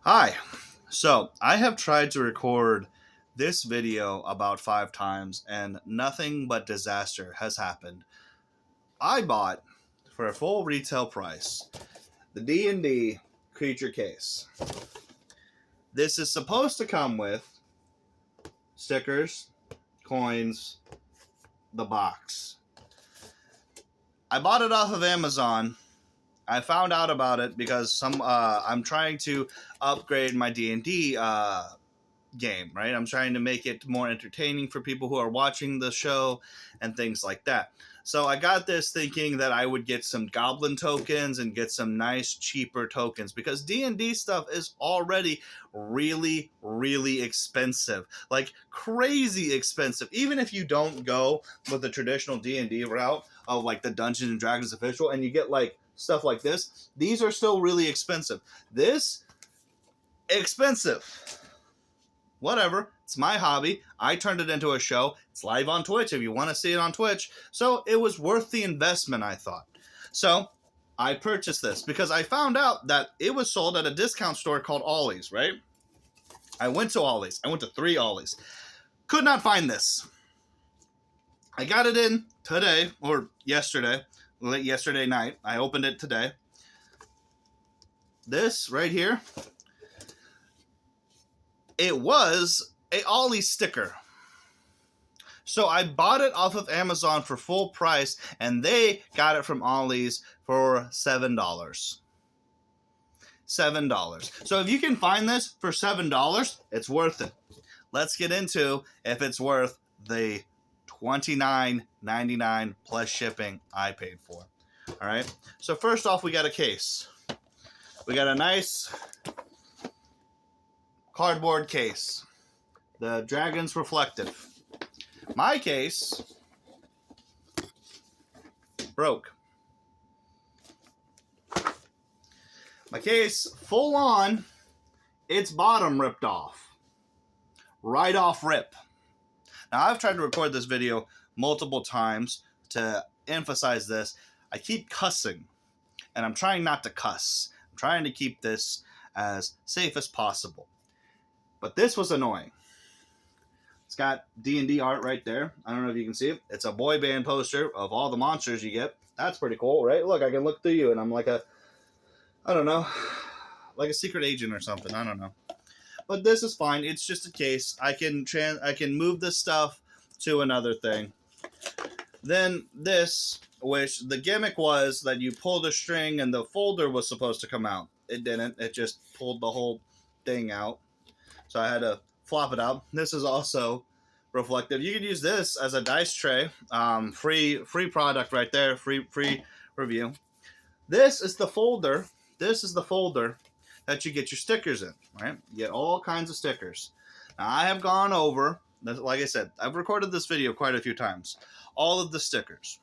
Hi. So, I have tried to record this video about 5 times and nothing but disaster has happened. I bought, for a full retail price, the D&D creature case. This is supposed to come with stickers, coins, the box. I bought it off of Amazon. I found out about it because I'm trying to upgrade my D&D game, right? I'm trying to make it more entertaining for people who are watching the show and things like that. So I got this thinking that I would get some goblin tokens and get some nice cheaper tokens because D&D stuff is already really really expensive. Like crazy expensive. Even if you don't go with the traditional D&D route of like the Dungeons and Dragons official and you get like stuff like this, these are still really expensive. This expensive. Whatever. It's my hobby. I turned it into a show. It's live on Twitch if you want to see it on Twitch. So it was worth the investment, I thought. So I purchased this because I found out that it was sold at a discount store called Ollie's, right? I went to Ollie's. I went to 3 Ollie's. Could not find this. I got it in today or yesterday, late yesterday night. I opened it today. This right here, it was a Ollie sticker. So I bought it off of Amazon for full price, and they got it from Ollie's for $7. $7. So if you can find this for $7, it's worth it. Let's get into if it's worth the $29.99 plus shipping I paid for. All right. So first off, we got a case. We got a nice cardboard case. The Dragons Reflective. My case broke. My case, full on, its bottom ripped off. Right off rip. Now, I've tried to record this video multiple times to emphasize this. I keep cussing, and I'm trying not to cuss. I'm trying to keep this as safe as possible. But this was annoying. It's got D&D art right there. I don't know if you can see it. It's a boy band poster of all the monsters you get. That's pretty cool, right? Look, I can look through you, and I'm like I don't know, like a secret agent or something. I don't know. But this is fine. It's just a case. I can move this stuff to another thing. Then this, which the gimmick was that you pulled a string and the folder was supposed to come out. It didn't. It just pulled the whole thing out. So I had to flop it out. This is also reflective. You could use this as a dice tray. Free product right there. Free review. This is the folder. This is the folder that you get your stickers in, right? You get all kinds of stickers. Now, I have gone over, like I said, I've recorded this video quite a few times. All of the stickers.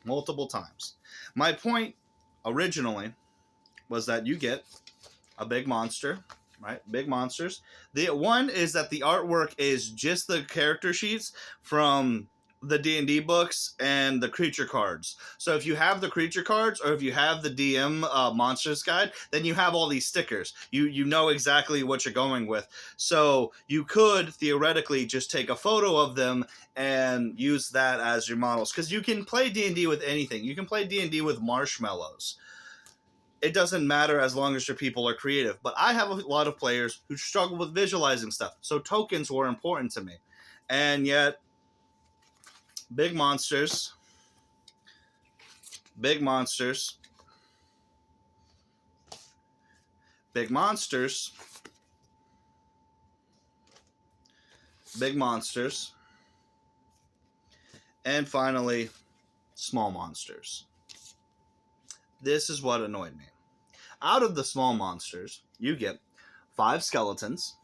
Multiple times. My point originally was that you get a big monster, right? Big monsters. The one is that the artwork is just the character sheets from the D&D books and the creature cards. So if you have the creature cards or if you have the DM monsters guide, then you have all these stickers. You know exactly what you're going with. So you could theoretically just take a photo of them and use that as your models, because you can play D&D with anything. You can play D&D with marshmallows. It doesn't matter as long as your people are creative. But I have a lot of players who struggle with visualizing stuff. So tokens were important to me. And yet, big monsters, big monsters, big monsters, big monsters, and finally, small monsters. This is what annoyed me. Out of the small monsters, you get 5 skeletons,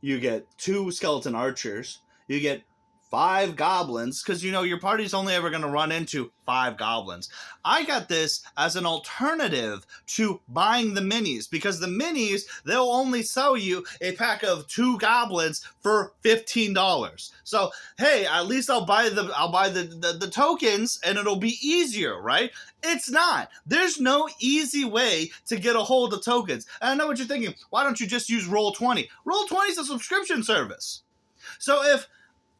you get 2 skeleton archers, you get 5 goblins, because you know your party's only ever going to run into 5 goblins. I got this as an alternative to buying the minis, because the minis, they'll only sell you a pack of 2 goblins for $15. So hey, at least I'll buy the tokens and it'll be easier, right? It's not. There's no easy way to get a hold of tokens. And I know what you're thinking. Why don't you just use Roll20? Roll20 is a subscription service. So if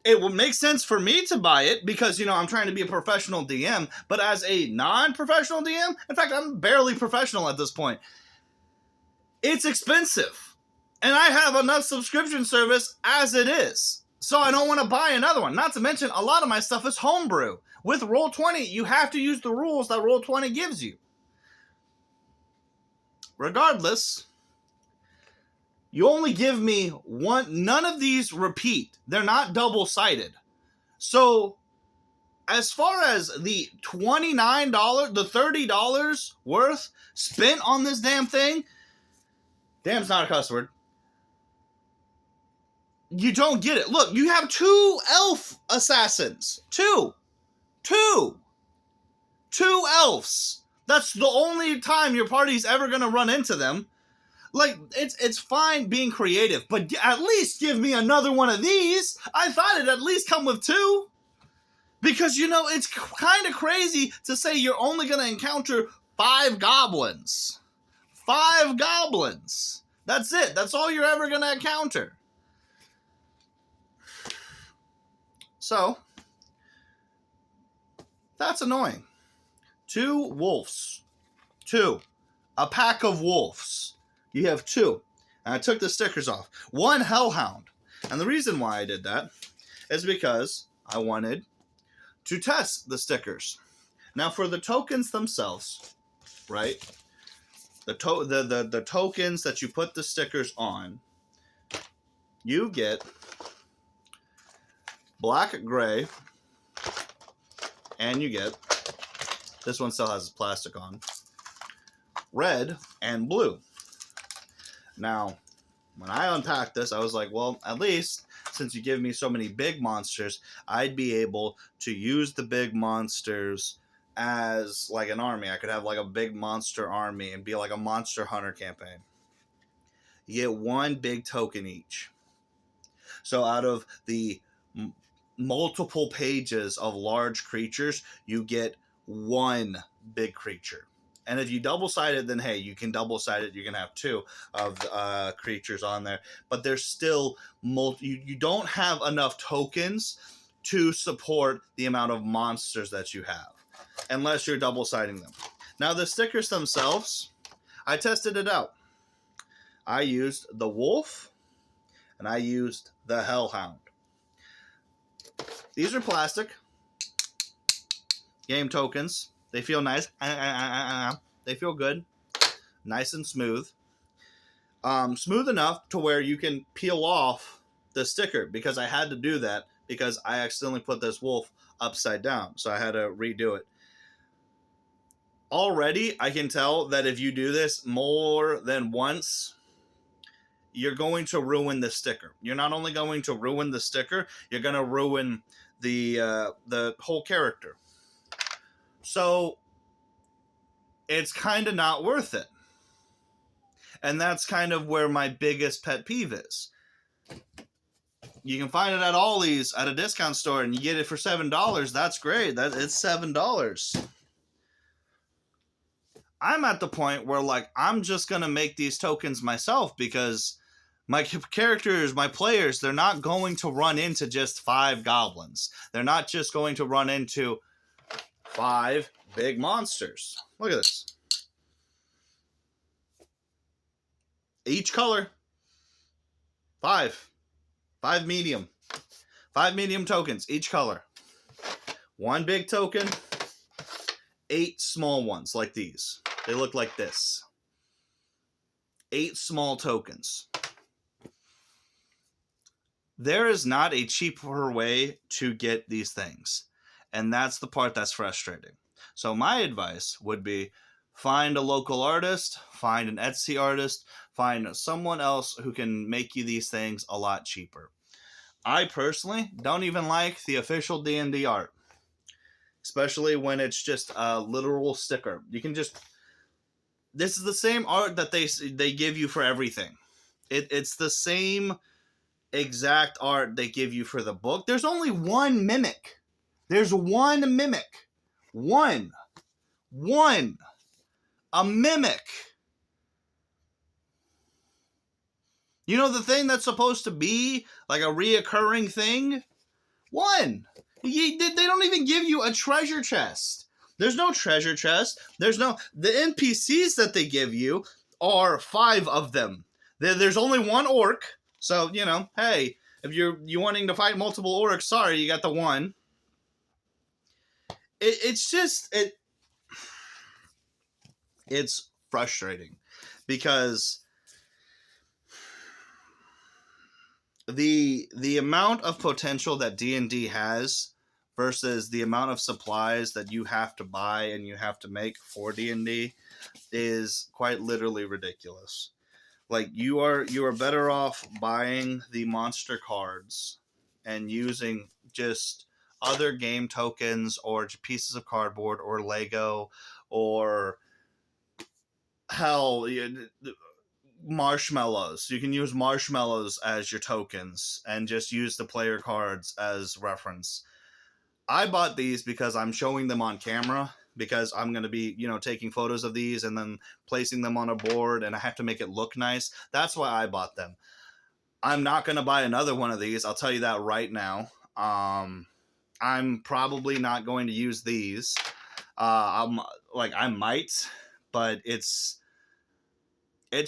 it would make sense for me to buy it because, you know, I'm trying to be a professional DM, but as a non-professional DM, in fact, I'm barely professional at this point, it's expensive. And I have enough subscription service as it is. So I don't want to buy another one. Not to mention, a lot of my stuff is homebrew. With Roll20, you have to use the rules that Roll20 gives you. Regardless, you only give me one. None of these repeat. They're not double-sided. So, as far as the $29, the $30 worth spent on this damn thing, damn's not a cuss word. You don't get it. Look, you have 2 elf assassins. Two elves. That's the only time your party's ever going to run into them. Like, it's fine being creative, but at least give me another one of these. I thought it'd at least come with 2. Because, you know, it's kind of crazy to say you're only going to encounter 5 goblins. 5 goblins. That's it. That's all you're ever going to encounter. So, that's annoying. 2 wolves. 2. A pack of wolves. You have 2. And I took the stickers off. 1 hellhound. And the reason why I did that is because I wanted to test the stickers. Now for the tokens themselves, right? The tokens that you put the stickers on, you get black, gray, and you get, this one still has plastic on, red and blue. Now, when I unpacked this, I was like, well, at least since you give me so many big monsters, I'd be able to use the big monsters as like an army. I could have like a big monster army and be like a monster hunter campaign. You get 1 big token each. So out of the multiple pages of large creatures, you get 1 big creature. And if you double-side it, then hey, you can double-side it. You can have 2 of creatures on there. But there's still you don't have enough tokens to support the amount of monsters that you have, unless you're double-siding them. Now, the stickers themselves, I tested it out. I used the wolf, and I used the hellhound. These are plastic game tokens. They feel nice. They feel good. Nice and smooth. Smooth enough to where you can peel off the sticker, because I had to do that because I accidentally put this wolf upside down. So I had to redo it. Already, I can tell that if you do this more than once, you're going to ruin the sticker. You're not only going to ruin the sticker, you're going to ruin the whole character. So it's kind of not worth it. And that's kind of where my biggest pet peeve is. You can find it at Ollie's at a discount store and you get it for $7. That's great. It's $7. I'm at the point where, like, I'm just going to make these tokens myself, because my characters, my players, they're not going to run into just 5 goblins. They're not just going to run into 5 big monsters. Look at this. Each color. 5 medium. 5 medium tokens, each color. 1 big token. 8 small ones like these. They look like this. 8 small tokens. There is not a cheaper way to get these things. And that's the part that's frustrating. So my advice would be, find a local artist, find an Etsy artist, find someone else who can make you these things a lot cheaper. I personally don't even like the official D&D art, especially when it's just a literal sticker. You can just, this is the same art that they give you for everything. It's the same exact art they give you for the book. There's only one mimic. There's one mimic. One. A mimic. You know the thing that's supposed to be like a reoccurring thing? One. They don't even give you a treasure chest. There's no treasure chest. There's no... The NPCs that they give you are 5 of them. There's only one orc. So, you know, hey, if you're wanting to fight multiple orcs, sorry, you got the one. It's frustrating because the amount of potential that D&D has versus the amount of supplies that you have to buy and you have to make for D&D is quite literally ridiculous. Like, you are better off buying the monster cards and using just other game tokens or pieces of cardboard or Lego or hell, marshmallows. You can use marshmallows as your tokens and just use the player cards as reference. I bought these because I'm showing them on camera, because I'm going to be, you know, taking photos of these and then placing them on a board, and I have to make it look nice. That's why I bought them. I'm not going to buy another one of these. I'll tell you that right now. I'm probably not going to use these. I might, but it's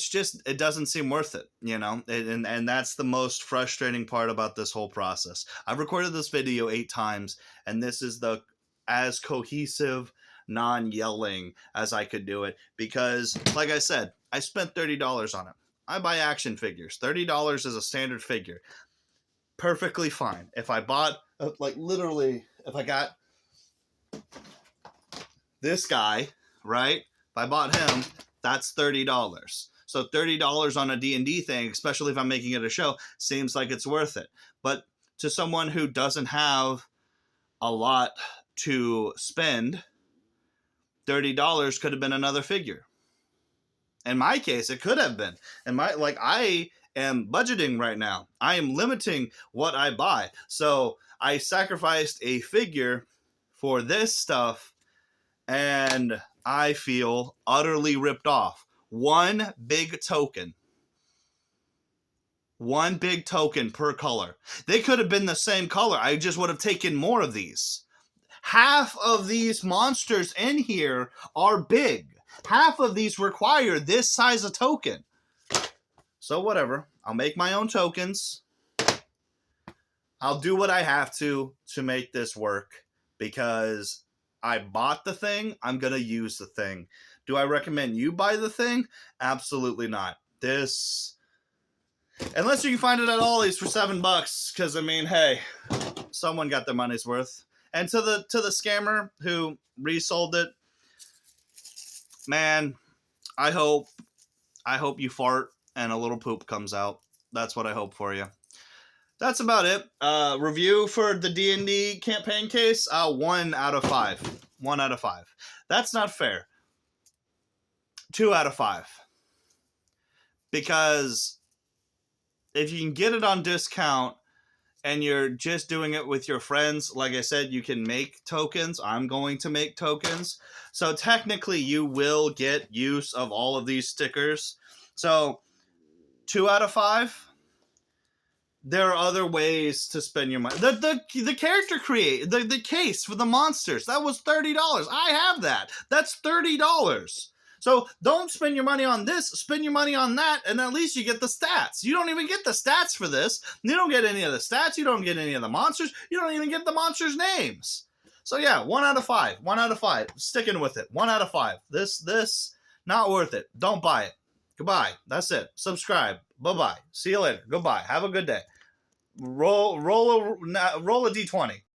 just, it doesn't seem worth it, you know? And that's the most frustrating part about this whole process. I've recorded this video 8 times, and this is the as cohesive, non-yelling as I could do it, because, like I said, I spent $30 on it. I buy action figures. $30 is a standard figure. Perfectly fine. If I bought, literally, if I got this guy, right? If I bought him, that's $30. So $30 on a D&D thing, especially if I'm making it a show, seems like it's worth it. But to someone who doesn't have a lot to spend, $30 could have been another figure. In my case, it could have been. I am budgeting right now. I am limiting what I buy. So I sacrificed a figure for this stuff, and I feel utterly ripped off. One big token per color. They could have been the same color. I just would have taken more of these. Half of these monsters in here are big. Half of these require this size of token. So whatever. I'll make my own tokens. I'll do what I have to make this work, because I bought the thing. I'm going to use the thing. Do I recommend you buy the thing? Absolutely not. This, unless you can find it at Ollie's for $7, because I mean, hey, someone got their money's worth. And to the scammer who resold it, man, I hope you fart and a little poop comes out. That's what I hope for you. That's about it. Review for the D&D campaign case, 1 out of 5. 1 out of 5. That's not fair. 2 out of 5. Because if you can get it on discount and you're just doing it with your friends, like I said, you can make tokens. I'm going to make tokens. So technically you will get use of all of these stickers. So 2 out of 5. There are other ways to spend your money. The character the case for the monsters, that was $30. I have that. That's $30. So don't spend your money on this. Spend your money on that, and at least you get the stats. You don't even get the stats for this. You don't get any of the stats. You don't get any of the monsters. You don't even get the monsters' names. So yeah, 1 out of 5. 1 out of 5. Sticking with it. 1 out of 5. This not worth it. Don't buy it. Goodbye. That's it. Subscribe. Bye-bye. See you later. Goodbye. Have a good day. Roll a D20.